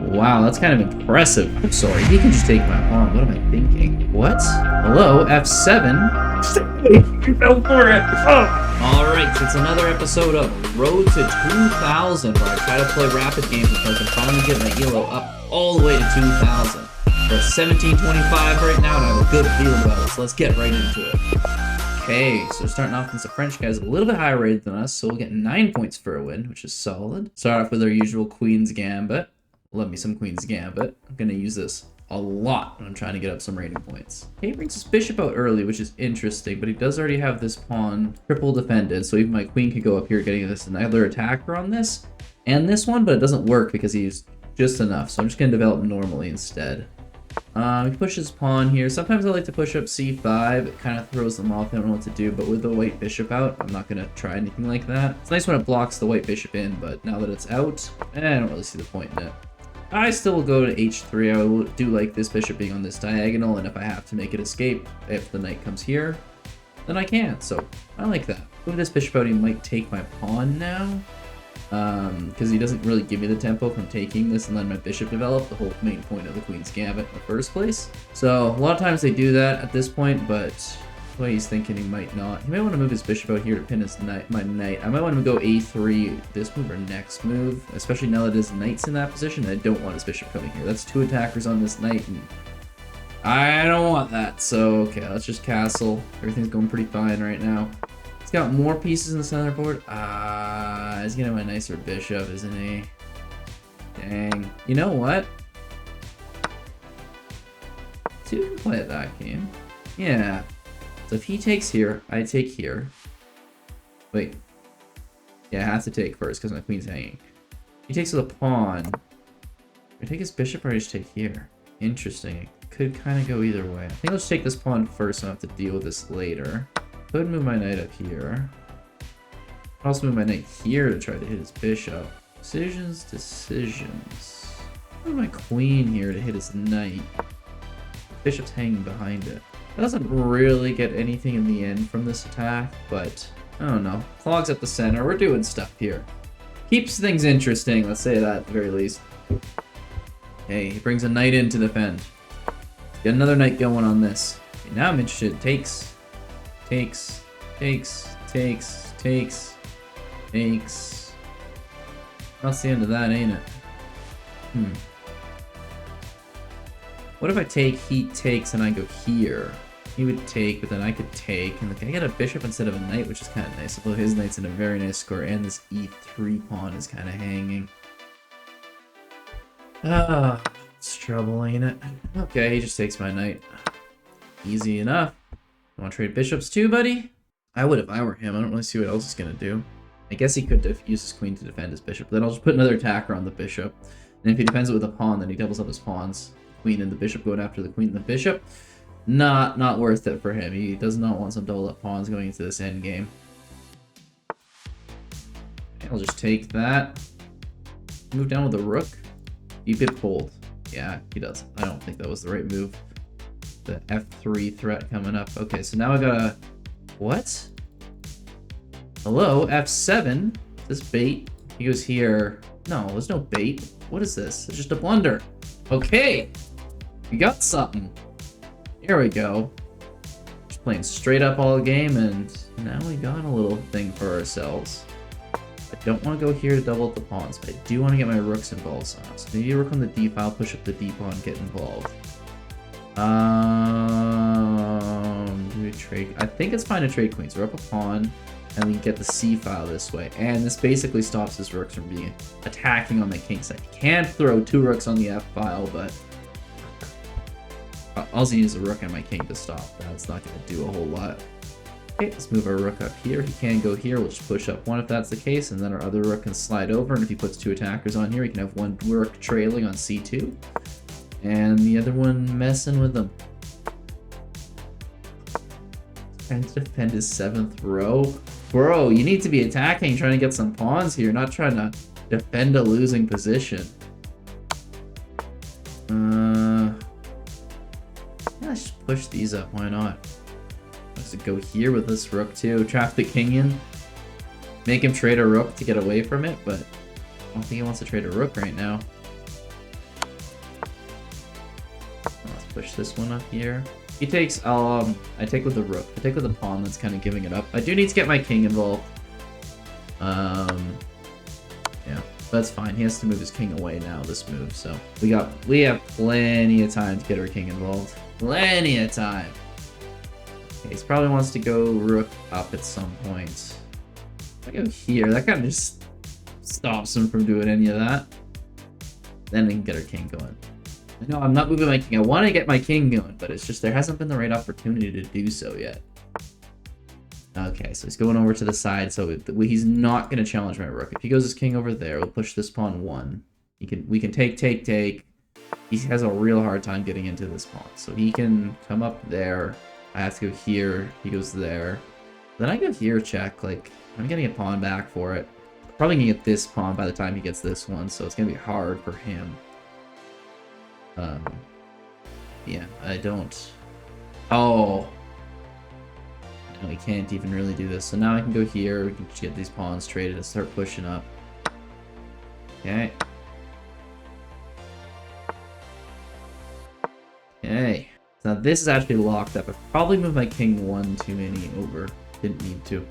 Wow, that's kind of impressive. I'm sorry, he can just take my pawn. What am I thinking? What? Hello, F7? You fell for it! Oh. Alright, it's another episode of Road to 2000, where I try to play rapid games until I can finally get my elo up all the way to 2000. We're at 1725 right now, and I have a good feeling about it, so let's get right into it. Okay, so starting off against the French guys a little bit higher rated than us, so we'll get 9 points for a win, which is solid. Start off with our usual Queen's Gambit. Love me some Queen's Gambit. I'm gonna use this a lot when I'm trying to get up some rating points. Okay, he brings his bishop out early, which is interesting, but he does already have this pawn triple defended, so even my queen could go up here getting this another attacker on this and this one, but it doesn't work because he's just enough, so I'm just gonna develop normally instead. He pushes pawn here. Sometimes I like to push up c5. It kind of throws them off. I don't know what to do, but with the white bishop out, I'm not going to try anything like that. It's nice when it blocks the white bishop in, but now that it's out, I don't really see the point in it. I still will go to h3. I do like this bishop being on this diagonal, and if I have to make it escape, if the knight comes here, then I can. So I like that. With this bishop out, he might take my pawn now. Because he doesn't really give me the tempo from taking this and letting my bishop develop, the whole main point of the Queen's Gambit in the first place. So a lot of times they do that at this point, but the way he's thinking, he might not. He might want to move his bishop out here to pin his knight, my knight. I might want to go a3 this move or next move, especially now that his knight's in that position. I don't want his bishop coming here. That's 2 attackers on this knight, and I don't want that. So okay, let's just castle. Everything's going pretty fine right now. He's got more pieces in the center board. He's gonna have a nicer bishop, isn't he? Dang. You know what? So we can play that game. Yeah. So if he takes here, I take here. Wait. Yeah, I have to take first because my queen's hanging. He takes with a pawn. Do I take his bishop or I just take here? Interesting. It could kind of go either way. I think let's take this pawn first and I'll have to deal with this later. Could move my knight up here. I'll also move my knight here to try to hit his bishop. Decisions. Move my queen here to hit his knight. Bishop's hanging behind it. It doesn't really get anything in the end from this attack, but I don't know. Clogs at the center. We're doing stuff here. Keeps things interesting, let's say that at the very least. Hey, he brings a knight in to defend. Get another knight going on this. Okay, now I'm interested. Takes. That's the end of that, ain't it? What if I take, he takes, and I go here? He would take, but then I could take, and I get a bishop instead of a knight, which is kind of nice. Although his knight's in a very nice square, and this e3 pawn is kind of hanging. It's trouble, ain't it? Okay, he just takes my knight. Easy enough. You want to trade bishops too, buddy? I would if I were him. I don't really see what else he's going to do. I guess he could use his queen to defend his bishop. Then I'll just put another attacker on the bishop. And if he defends it with a pawn, then he doubles up his pawns. Queen and the bishop going after the queen and the bishop. Not worth it for him. He does not want some double up pawns going into this endgame. I'll just take that. Move down with the rook. Keep it pulled. Yeah, he does. I don't think that was the right move. The f3 threat coming up. Okay, so now I gotta... What? Hello, f7. This bait. He goes here. No, there's no bait. What is this? It's just a blunder. Okay. We got something. Here we go. Just playing straight up all game, and now we got a little thing for ourselves. I don't want to go here to double up the pawns, but I do want to get my rooks involved somehow. So maybe a rook on the d file, push up the d pawn, get involved. Do we trade? I think it's fine to trade queens. We're up a pawn, and we get the c file this way. And this basically stops his rooks from being attacking on the king side. He can throw 2 rooks on the f file, but I'll also use a rook and my king to stop. That's not going to do a whole lot. Okay, let's move our rook up here. He can go here. We'll just push up 1 if that's the case, and then our other rook can slide over. And if he puts 2 attackers on here, we can have 1 rook trailing on c2. And the other one messing with them. Trying to defend his 7th row. Bro, you need to be attacking, trying to get some pawns here, not trying to defend a losing position. Yeah, let's just push these up, why not? Let's go here with this rook too. Trap the king in. Make him trade a rook to get away from it, but I don't think he wants to trade a rook right now. push this one up here. He takes, I take with the rook. I take with the pawn that's kind of giving it up. I do need to get my king involved. Yeah, that's fine. He has to move his king away now, this move, so. We have plenty of time to get our king involved. Plenty of time. Okay, he probably wants to go rook up at some point. If I go here, that kind of just stops him from doing any of that. Then we can get our king going. I know I'm not moving my king. I want to get my king going, but it's just there hasn't been the right opportunity to do so yet. Okay, so he's going over to the side, so he's not going to challenge my rook. If he goes his king over there, we'll push this pawn 1. We can take. He has a real hard time getting into this pawn, so he can come up there. I have to go here. He goes there. Then I go here, check. Like, I'm getting a pawn back for it. Probably gonna get this pawn by the time he gets this one, so it's gonna be hard for him. Yeah, I don't. Oh. No, we can't even really do this. So now I can go here. We can just get these pawns traded and start pushing up. Okay. Okay. So now this is actually locked up. I probably moved my king 1 too many over. Didn't need to.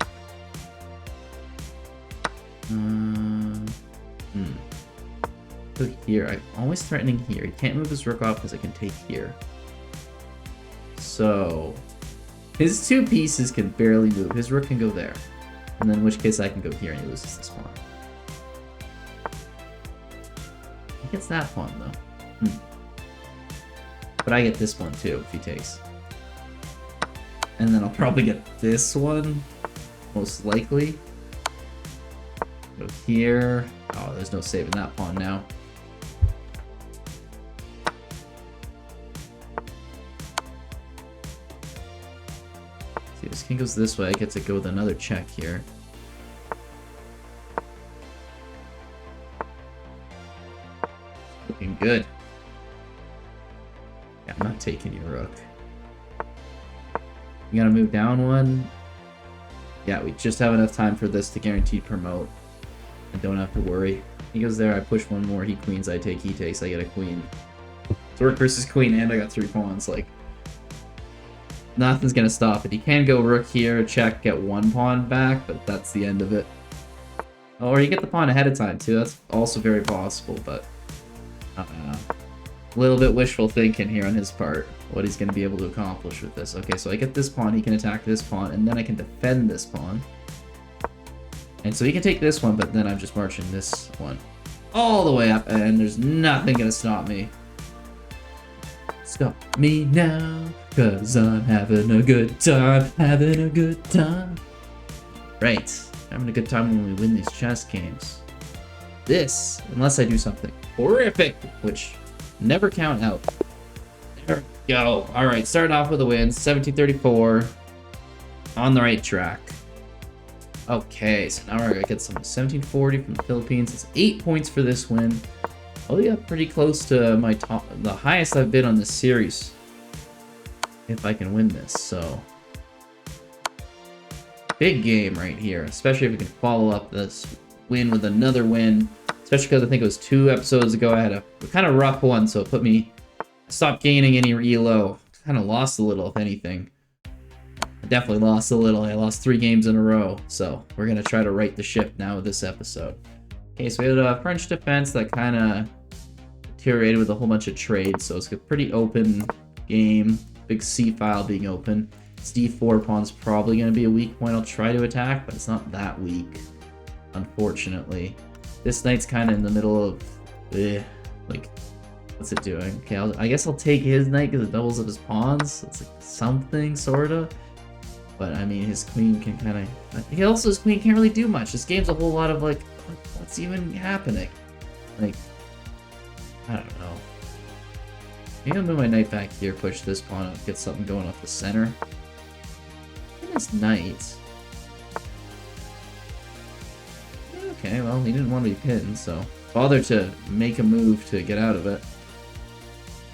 Go here. I'm always threatening here. He can't move his rook off because I can take here. So his 2 pieces can barely move. His rook can go there. And then in which case I can go here and he loses this pawn. He gets that pawn though. But I get this one too if he takes. And then I'll probably get this one. Most likely. Go here. Oh, there's no saving that pawn now. See, if this king goes this way, I get to go with another check here. Looking good. Yeah, I'm not taking your rook. You gotta move down 1. Yeah, we just have enough time for this to guaranteed promote. I don't have to worry. He goes there, I push 1 more, he queens, I take, he takes, I get a queen. It's rook versus queen, and I got 3 pawns, like... Nothing's gonna stop it. He can go rook here, check, get 1 pawn back, but that's the end of it. Oh, or you get the pawn ahead of time, too. That's also very possible, but... I don't know. A little bit wishful thinking here on his part, what he's gonna be able to accomplish with this. Okay, so I get this pawn, he can attack this pawn, and then I can defend this pawn. And so he can take this one, but then I'm just marching this one all the way up, and there's nothing gonna stop me. Stop me now, cause I'm having a good time, having a good time. Right, having a good time when we win these chess games. This, unless I do something horrific, which never count out. There we go. Alright, starting off with a win, 1734. On the right track. Okay, so now we're gonna get some 1740 from the Philippines. It's 8 points for this win. Oh yeah, pretty close to my top, the highest I've been on this series. If I can win this, so. Big game right here, especially if we can follow up this win with another win. Especially because I think it was 2 episodes ago I had a kind of rough one, so it put me, stopped gaining any elo. Kind of lost a little, if anything. I definitely lost a little. I lost 3 games in a row, so we're going to try to right the ship now with this episode. Okay, so we had a French defense that kind of deteriorated with a whole bunch of trades, so it's a pretty open game. Big C file being open. This D4 pawn's probably going to be a weak point. I'll try to attack, but it's not that weak, unfortunately. This knight's kind of in the middle of, like, what's it doing? Okay, I guess I'll take his knight because it doubles up his pawns. It's like something, sort of. But, I mean, his queen can kind of... his queen can't really do much. This game's a whole lot of, like, what's even happening? Like, I don't know. Maybe I'll move my knight back here, push this pawn up, get something going off the center. And his knight... Okay, well, he didn't want to be pinned, so... Bother to make a move to get out of it.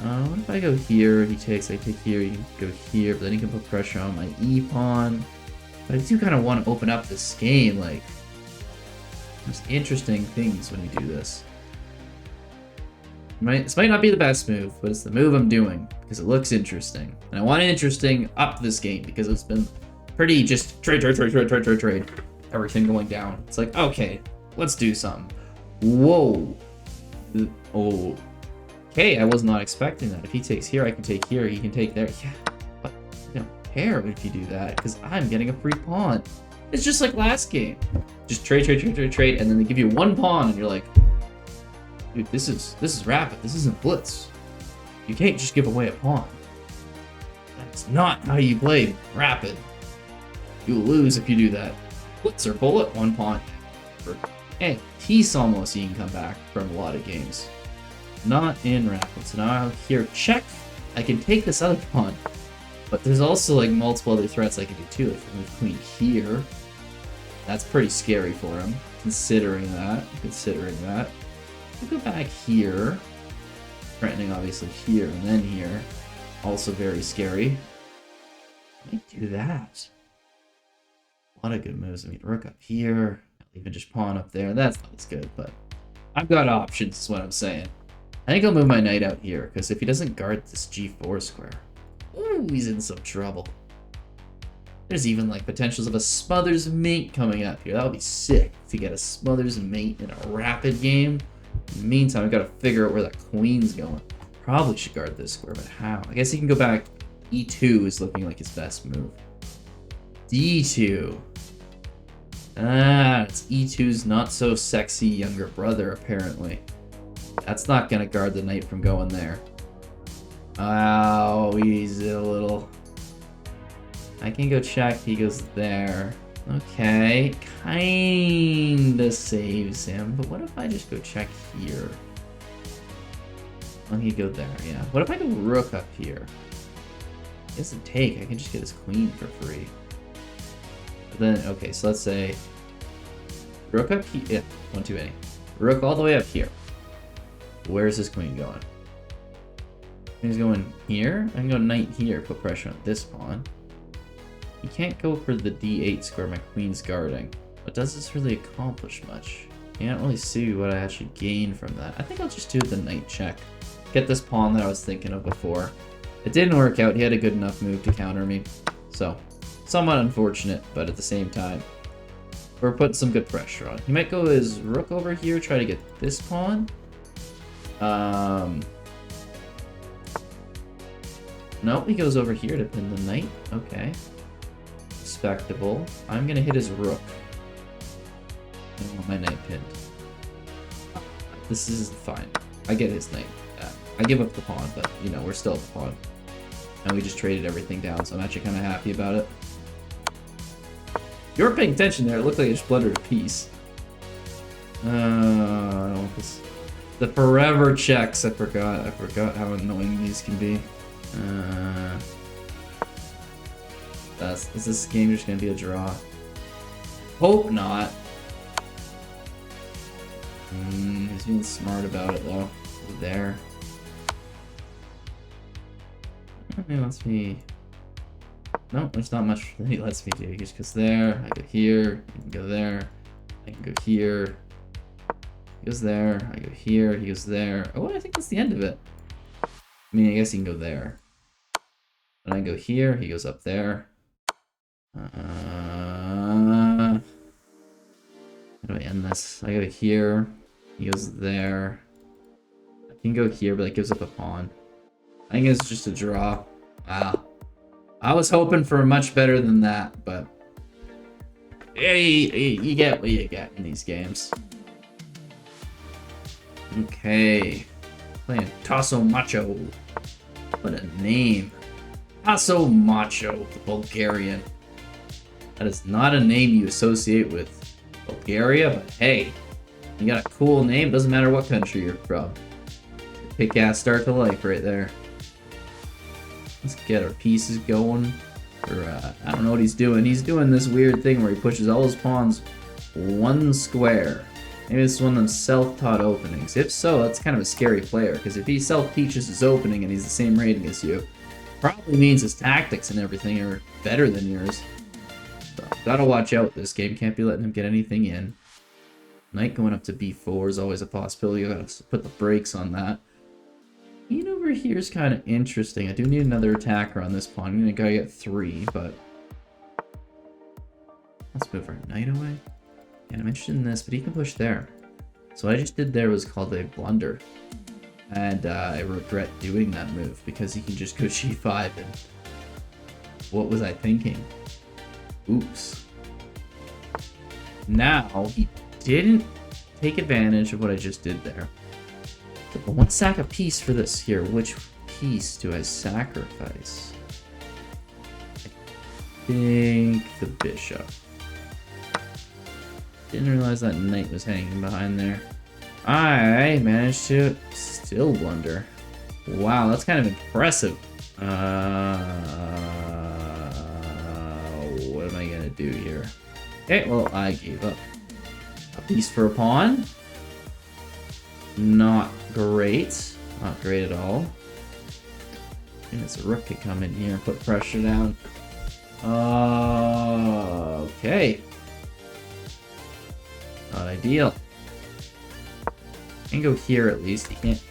What if I go here, he takes, I take here, you can go here, but then he can put pressure on my e-pawn. But I do kind of want to open up this game, like... There's interesting things when you do this. This might not be the best move, but it's the move I'm doing because it looks interesting. And I want it interesting up this game because it's been pretty just trade. Everything going down. It's like, okay, let's do something. Whoa. Oh. Okay, I was not expecting that. If he takes here, I can take here. He can take there. Yeah, but you don't care if you do that because I'm getting a free pawn. It's just like last game. Just trade, and then they give you one pawn, and you're like, dude, this is rapid. This isn't blitz. You can't just give away a pawn. That's not how you play rapid. You lose if you do that. Blitz or bullet, one pawn. Hey, peace almost you can come back from a lot of games. Not in rapid. So now here, check. I can take this other pawn. But there's also like multiple other threats I can do too. If I move queen here, that's pretty scary for him. Considering that. We go back here. Threatening obviously here and then here. Also very scary. I might do that. A lot of good moves. I mean, rook up here. Even just pawn up there. That's not as good, but I've got options is what I'm saying. I think I'll move my knight out here, because if he doesn't guard this g4 square, ooh, he's in some trouble. There's even like potentials of a Smothers mate coming up here. That would be sick to get a Smothers mate in a rapid game. In the meantime, I've got to figure out where that queen's going. Probably should guard this square, but how? I guess he can go back. e2 is looking like his best move. d2. It's e2's not so sexy younger brother, apparently. That's not gonna guard the knight from going there. Oh, he's a little... I can go check, he goes there. Okay, kinda saves him, but what if I just go check here? Oh, he'd go there, yeah. What if I go rook up here? He doesn't take, I can just get his queen for free. But then, okay, so let's say... Rook up here, yeah, 1, 2, any. Rook all the way up here. Where's his queen going? He's going here. I can go knight here, put pressure on this pawn. He can't go for the d8 square my queen's guarding. But does this really accomplish much? Can't really see what I actually gain from that. I think I'll just do the knight check. Get this pawn that I was thinking of before. It didn't work out. He had a good enough move to counter me. So, somewhat unfortunate, but at the same time, we're putting some good pressure on. He might go his rook over here, try to get this pawn. No, he goes over here to pin the knight. Okay. Respectable. I'm gonna hit his rook. I don't want my knight pinned. This is fine. I get his knight. I give up the pawn, but, you know, we're still at the pawn. And we just traded everything down, so I'm actually kind of happy about it. You weren't paying attention there. It looked like I just blundered a piece. I don't want this. The forever checks. I forgot how annoying these can be. Is this game just gonna be a draw? Hope not. He's being smart about it though. There. He lets me. No, there's not much that he lets me do. He just goes there. I go here. He can go there. I can go here. He goes there. I go here. He goes there. Oh, I think that's the end of it. I mean, I guess he can go there. And I go here. He goes up there. How do I end this? I go here. He goes there. I can go here, but that gives up a pawn. I think it's just a draw. Wow. I was hoping for much better than that, but... Hey, you get what you get in these games. Okay. Playing Tasso Macho. What a name. Tasso Macho, the Bulgarian. That is not a name you associate with Bulgaria, but hey, you got a cool name, doesn't matter what country you're from. Kick-ass start to life right there. Let's get our pieces going. I don't know what he's doing. He's doing this weird thing where he pushes all his pawns one square. Maybe this is one of them self-taught openings. If so, that's kind of a scary player, because if he self-teaches his opening and he's the same rating as you, probably means his tactics and everything are better than yours. So, gotta watch out with this game. Can't be letting him get anything in. Knight going up to b4 is always a possibility. You gotta put the brakes on that. over here is kind of interesting. I do need another attacker on this pawn. I'm gonna go get 3, but let's move our knight away. And I'm interested in this, but he can push there. So what I just did there was called a blunder. And I regret doing that move because he can just go g5 and what was I thinking? Oops. Now, he didn't take advantage of what I just did there. But one sack a piece for this here. Which piece do I sacrifice? I think the bishop. Didn't realize that knight was hanging behind there. I managed to still blunder. Wow, that's kind of impressive. What am I gonna do here? Okay, well, I gave up. A piece for a pawn. Not great. Not great at all. And this rook could come in here and put pressure down. Okay. Not ideal. Can go here at least. He can't.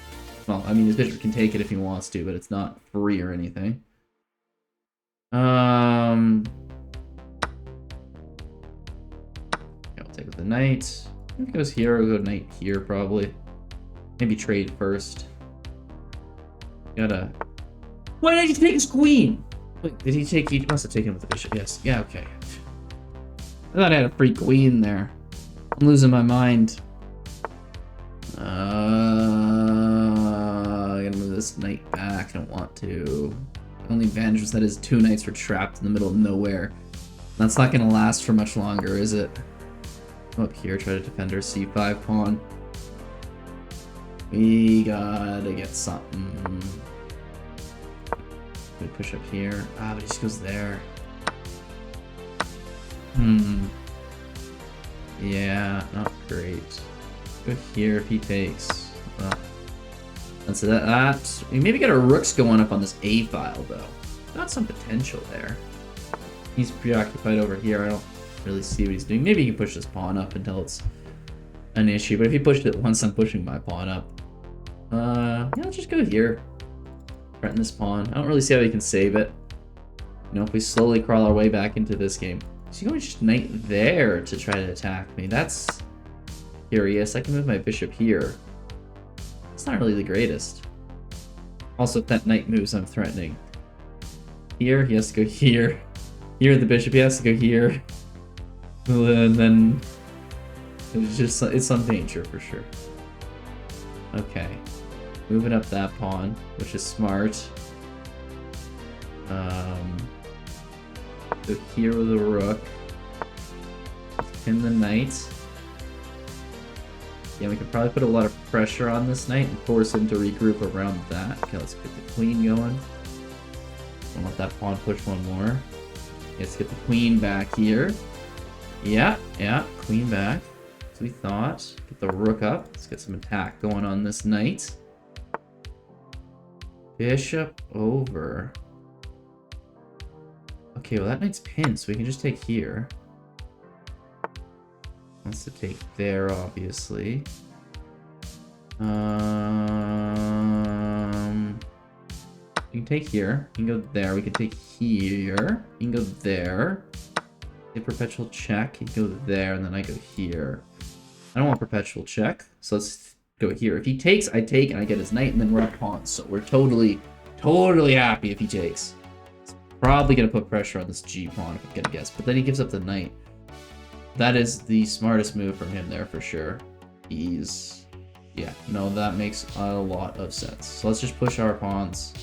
Well, I mean, his bishop can take it if he wants to, but it's not free or anything. Yeah, I'll take with the knight. If it goes here, I'll go knight here probably. Maybe trade first. Gotta. Why did he take his queen? Wait, did he take? He must have taken with the bishop. Yes. Yeah. Okay. I thought I had a free queen there. I'm losing my mind. I'm gonna move this knight back. I don't want to. The only advantage was that his 2 knights were trapped in the middle of nowhere. That's not gonna last for much longer, is it? Come up here, try to defend our c5 pawn. We gotta get something. We push up here. Ah, but he just goes there. Yeah, not great. Go here if he takes. And so that we maybe get our rooks going up on this A file though. Got some potential there. He's preoccupied over here. I don't really see what he's doing. Maybe he can push this pawn up until it's an issue. But if he pushed it once, I'm pushing my pawn up. Yeah, let's just go here. Threaten this pawn. I don't really see how he can save it. You know, if we slowly crawl our way back into this game. Is he going to just knight there to try to attack me? That's curious. I can move my bishop here. It's not really the greatest. Also, if that knight moves, I'm threatening. Here, he has to go here. Here, the bishop, he has to go here. And then it's some danger for sure. Okay. Moving up that pawn, which is smart. Go here with a rook. Pin the knight. Yeah, we could probably put a lot of pressure on this knight and force him to regroup around that. Okay, let's get the queen going. Don't let that pawn push one more. Let's get the queen back here. Yeah, queen back. As we thought. Get the rook up. Let's get some attack going on this knight. Bishop over. Okay, well that knight's pinned, so we can just take here. Wants to take there, obviously. You can take here. You can go there. We can take here. You can go there. A perpetual check. You can go there, and then I go here. I don't want perpetual check, so let's go here. If he takes, I take, and I get his knight, and then we're at pawns. So we're totally happy if he takes. It's probably gonna put pressure on this G pawn, if I'm gonna guess. But then he gives up the knight. That is the smartest move from him there for sure. Yeah, no, that makes a lot of sense. So let's just push our pawns.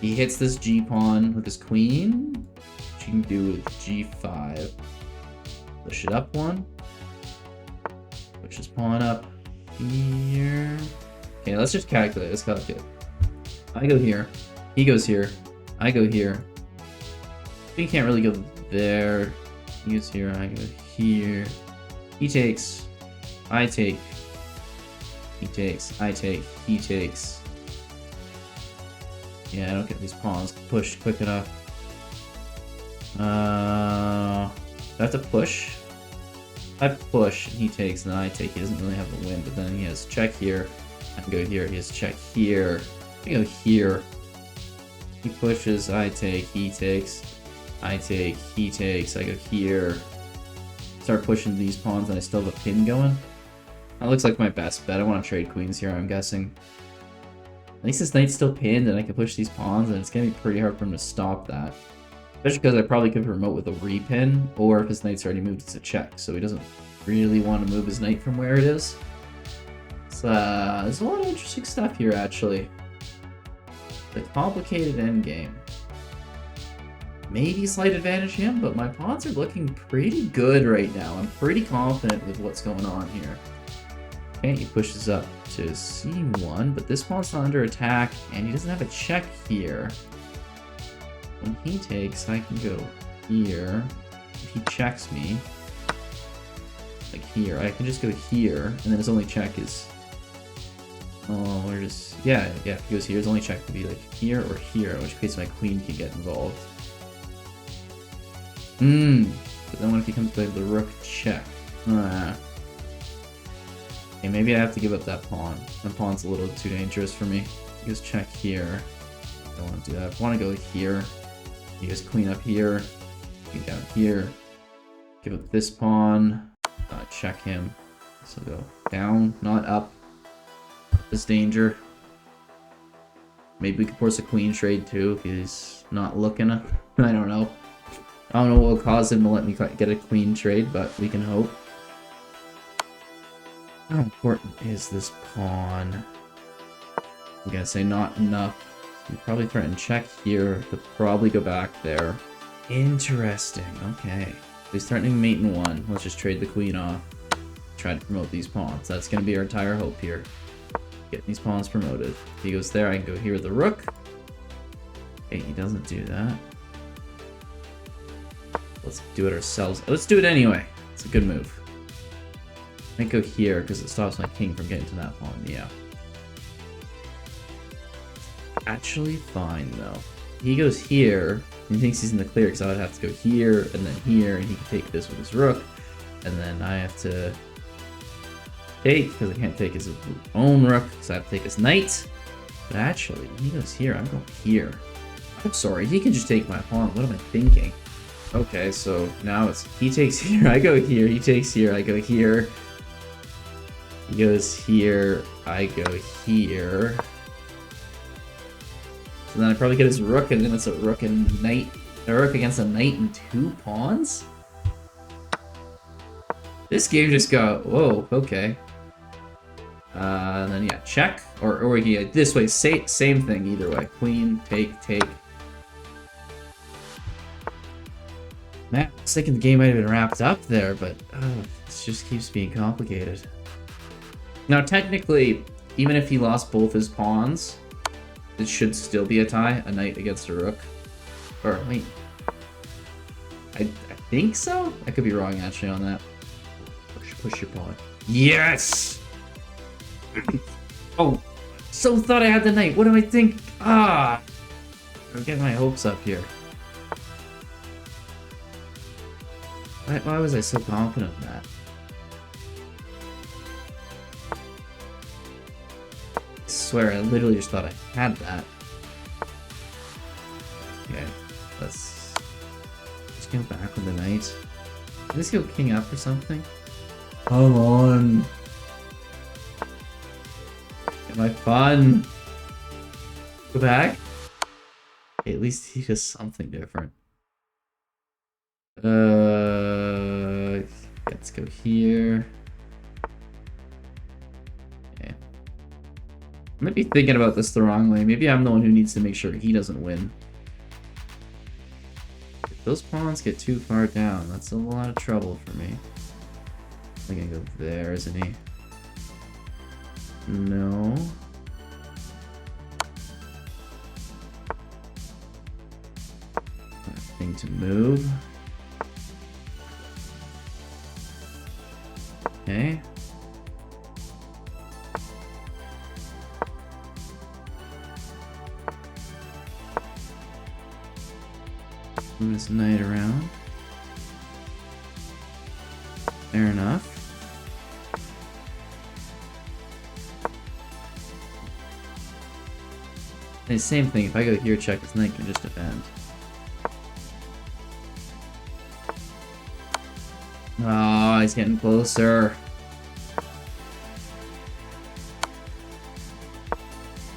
He hits this G pawn with his queen, which you can do with G5. Push it up one. Push his pawn up here. Okay, let's just calculate. Let's calculate. I go here. He goes here. I go here. He can't really go there. He goes here. I go here. He takes. I take. He takes. I take. He takes. Yeah, I don't get these pawns pushed quick enough. I have to push. I push, and he takes, and then I take. He doesn't really have a win, but then he has check here. I can go here. He has check here. I go here. He pushes, I take, he takes. I take, he takes, I go here. Start pushing these pawns and I still have a pin going. That looks like my best bet. I want to trade queens here, I'm guessing. At least this knight's still pinned and I can push these pawns and it's going to be pretty hard for him to stop that. Especially because I probably could promote with a repin, or if his knight's already moved, it's a check. So he doesn't really want to move his knight from where it is. So, there's a lot of interesting stuff here, actually. The complicated endgame. Maybe slight advantage him, but my pawns are looking pretty good right now. I'm pretty confident with what's going on here. Okay, he pushes up to c1, but this pawn's not under attack, and he doesn't have a check here. When he takes, I can go here. If he checks me, like here, I can just go here, and then his only check is... Oh, where does... Yeah, if he goes here, his only check would be like here or here, in which case my queen can get involved. But then what if he comes by the rook check? Okay, maybe I have to give up that pawn. That pawn's a little too dangerous for me. He goes check here. I don't want to do that. I want to go here. He goes queen up here. Queen down here. Give up this pawn. Check him. So go down, not up. This danger. Maybe we could force a queen trade too if he's not looking. I don't know. I don't know what will cause him to let me get a queen trade, but we can hope. How important is this pawn? I'm gonna say not enough. We probably threaten check here, to probably go back there. Interesting, okay. He's threatening mate in 1. Let's just trade the queen off. Try to promote these pawns. That's gonna be our entire hope here. Getting these pawns promoted. If he goes there, I can go here with the rook. Okay, he doesn't do that. Let's do it ourselves. Let's do it anyway. It's a good move. I might go here because it stops my king from getting to that pawn. Yeah. Actually fine though. He goes here and he thinks he's in the clear because I would have to go here and then here, and he can take this with his rook, and then I have to take because I can't take his own rook because I have to take his knight. But actually, he goes here. I'm going here. I'm sorry. He can just take my pawn. What am I thinking? Okay, so now it's he takes here, I go here, he takes here, I go here. He goes here, I go here. So then I probably get his rook, and then it's a rook and knight. A rook against a knight and 2 pawns? This game just got, whoa, okay. And then yeah, check. Or yeah, this way, same thing either way. Queen, take. Man, I was thinking the game might have been wrapped up there, but it just keeps being complicated. Now, technically, even if he lost both his pawns, it should still be a tie, a knight against a rook. Or, wait. I think so? I could be wrong, actually, on that. Push your pawn. Yes! Oh, so thought I had the knight. What do I think? I'm getting my hopes up here. Why was I so confident in that? I swear, I literally just thought I had that. Okay, let's just go back with the knight. Let's go king up or something. Come on. Get my fun. Go back. Okay, at least he does something different. Let's go here. Okay. I might be thinking about this the wrong way. Maybe I'm the one who needs to make sure he doesn't win. If those pawns get too far down, that's a lot of trouble for me. I'm gonna go there, isn't he? No. Thing to move. Okay. Move this knight around. Fair enough. And same thing, if I go here, check, his knight can just defend. Oh, he's getting closer.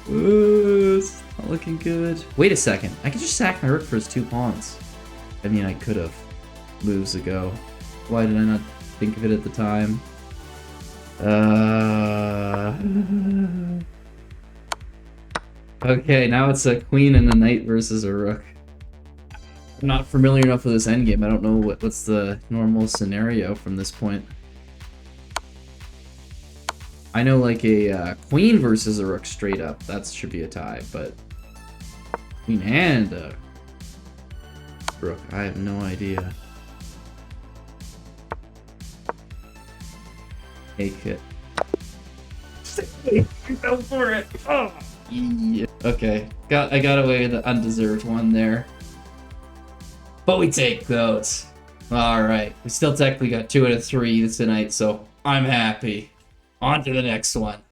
Ooh, it's not looking good. Wait a second. I could just sack my rook for his 2 pawns. I mean, I could have moves ago. Why did I not think of it at the time? Okay, now it's a queen and a knight versus a rook. I'm not familiar enough with this endgame. I don't know what's the normal scenario from this point. I know like a queen versus a rook straight up. That should be a tie, but queen and a rook, I have no idea. Take it. You fell for it. Oh. Yeah. Okay, I got away with the undeserved one there. But we take those. Alright, we still technically got 2 out of 3 tonight, so I'm happy. On to the next one.